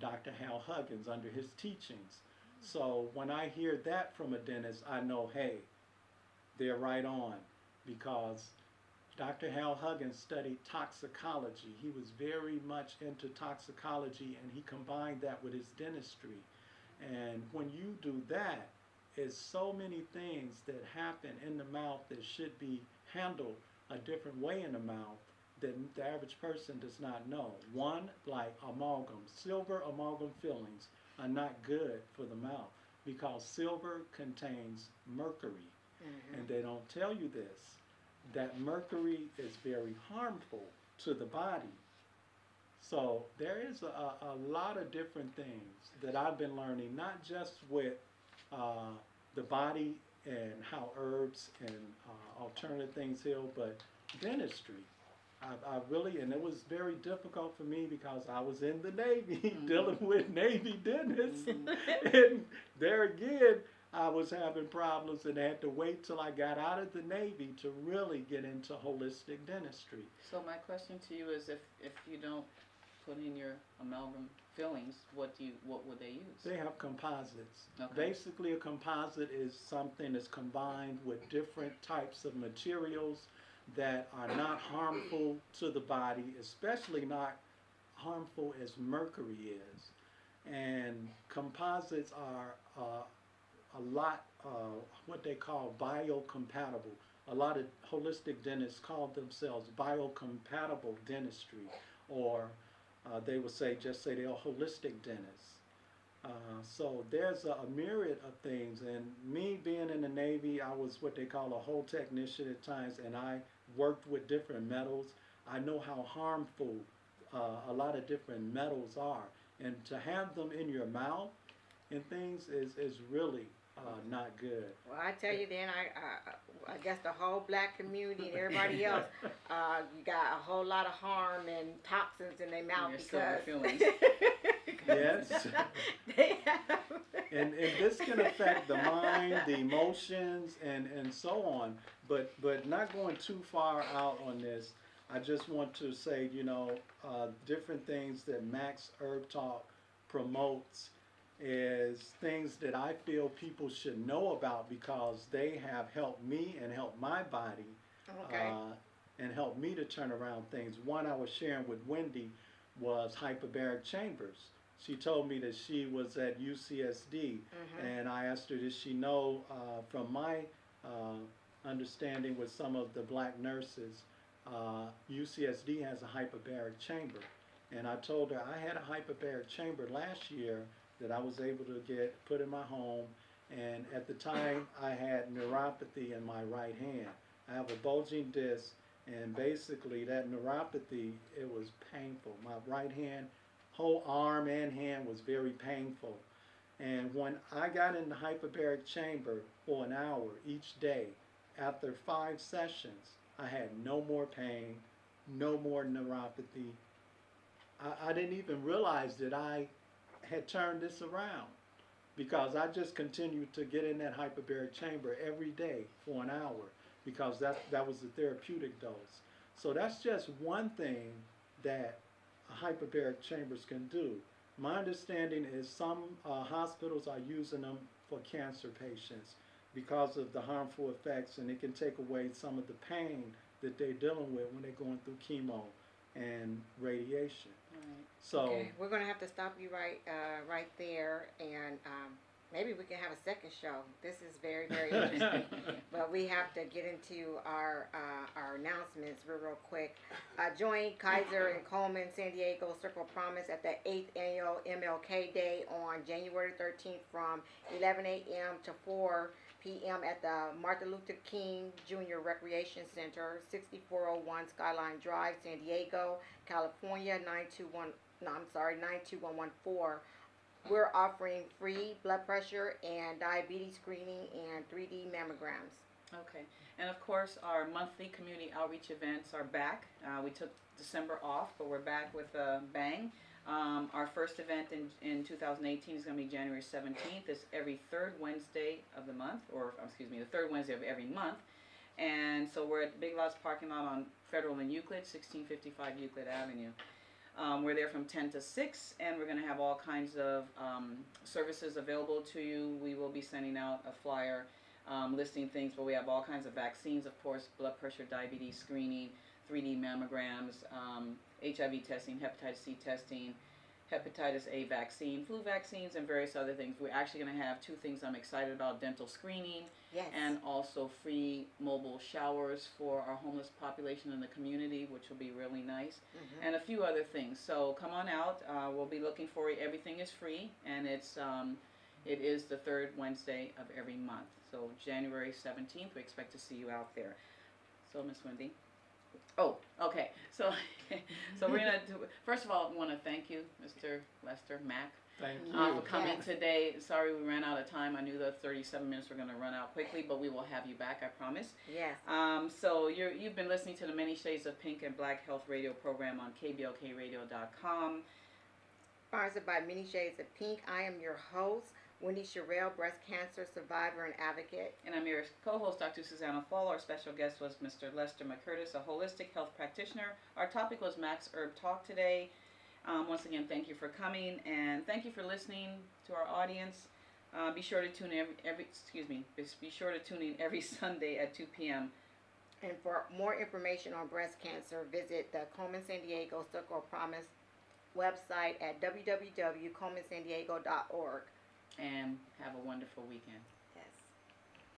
Speaker 4: Dr. Hal Huggins under his teachings. So when I hear that from a dentist, I know, hey, they're right on, because Dr. Hal Huggins studied toxicology. He was very much into toxicology, and he combined that with his dentistry. And when you do that, there's so many things that happen in the mouth that should be handled a different way in the mouth that the average person does not know. One, like amalgam. Silver amalgam fillings are not good for the mouth because silver contains mercury. And they don't tell you this, that mercury is very harmful to the body. So there is a lot of different things that I've been learning, not just with the body and how herbs and alternative things heal, but dentistry. I really, and it was very difficult for me because I was in the Navy dealing with Navy dentists. And there again, I was having problems and had to wait till I got out of the Navy to really get into holistic dentistry.
Speaker 3: So my question to you is, if you don't put in your amalgam fillings, what would they use?
Speaker 4: They have composites.
Speaker 3: Okay.
Speaker 4: Basically, a composite is something that's combined with different types of materials that are not harmful to the body, especially not harmful as mercury is. And composites are a lot what they call biocompatible. A lot of holistic dentists call themselves biocompatible dentistry, or they would just say they're holistic dentists. So there's a myriad of things, and me being in the Navy, I was what they call a whole technician at times, and I worked with different metals. I know how harmful a lot of different metals are, and to have them in your mouth and things is really not good.
Speaker 2: Well, I tell you then, I guess the whole black community and everybody else, you got a whole lot of harm and toxins in their mouth
Speaker 3: Your silver
Speaker 2: because
Speaker 3: fillings.
Speaker 4: Yes.
Speaker 2: they have.
Speaker 4: And this can affect the mind, the emotions, and so on. But not going too far out on this, I just want to say, different things that Max Herb Talk promotes is things that I feel people should know about because they have helped me and helped my body.
Speaker 2: Okay.
Speaker 4: And helped me to turn around things. One I was sharing with Wendy was hyperbaric chambers. she told me that she was at UCSD, and I asked her, did she know, from my understanding with some of the black nurses, UCSD has a hyperbaric chamber. And I told her I had a hyperbaric chamber last year that I was able to get put in my home, and at the time I had neuropathy in my right hand. I have a bulging disc, and basically that neuropathy, it was painful. My right hand, whole arm and hand was very painful. And when I got in the hyperbaric chamber for an hour each day, after 5 sessions, I had no more pain, no more neuropathy. I didn't even realize that I had turned this around, because I just continued to get in that hyperbaric chamber every day for an hour, because that was the therapeutic dose. So that's just one thing that hyperbaric chambers can do. My understanding is some hospitals are using them for cancer patients because of the harmful effects, and it can take away some of the pain that they're dealing with when they're going through chemo and radiation.
Speaker 3: Right.
Speaker 4: So
Speaker 2: Okay, we're gonna have to stop you right there, and maybe we can have a second show. This is very, very interesting, but we have to get into our announcements real quick. Join Kaiser and Coleman San Diego Circle of Promise at the 8th annual MLK Day on January 13th from 11 a.m. to 4 p.m. at the Martin Luther King Jr. Recreation Center, 6401 Skyline Drive, San Diego, California, 92114. We're offering free blood pressure and diabetes screening and 3D mammograms.
Speaker 3: Okay, and of course our monthly community outreach events are back. We took December off, but we're back with a bang. Our first event in 2018 is going to be January 17th. It's every third Wednesday of the month, or excuse me, the third Wednesday of every month. And so we're at Big Lots parking lot on Federal and Euclid, 1655 Euclid Avenue. We're there from 10 to 6, and we're going to have all kinds of services available to you. We will be sending out a flyer listing things, but we have all kinds of vaccines, of course, blood pressure, diabetes screening, 3D mammograms, HIV testing, hepatitis C testing, hepatitis A vaccine, flu vaccines, and various other things. We're actually going to have 2 things I'm excited about: dental screening,
Speaker 2: Yes.
Speaker 3: and also free mobile showers for our homeless population in the community, which will be really nice, and a few other things. So come on out. We'll be looking for you. Everything is free, and it is the third Wednesday of every month. So January 17th, we expect to see you out there. So Miss Wendy. Oh, okay. So, so we're gonna do. First of all, I want to thank you, Mr. Lester Mack,
Speaker 4: thank you.
Speaker 3: for coming
Speaker 2: Yes.
Speaker 3: today. Sorry we ran out of time. I knew the 37 minutes were going to run out quickly, but we will have you back, I promise.
Speaker 2: Yes.
Speaker 3: So you've been listening to the Many Shades of Pink and Black Health Radio program on KBOKradio.com.
Speaker 2: Sponsored by Many Shades of Pink. I am your host, Wendy Sherrill, breast cancer survivor and advocate.
Speaker 3: And I'm your co-host, Dr. Susanna Fall. Our special guest was Mr. Lester McCurtis, a holistic health practitioner. Our topic was Max Herb Talk today. Once again, thank you for coming, and thank you for listening to our audience. Be sure to tune in be sure to tune in every Sunday at 2 p.m.
Speaker 2: And for more information on breast cancer, visit the Coleman San Diego Circle of Promise website at www.colemansandiego.org.
Speaker 3: And have a wonderful weekend.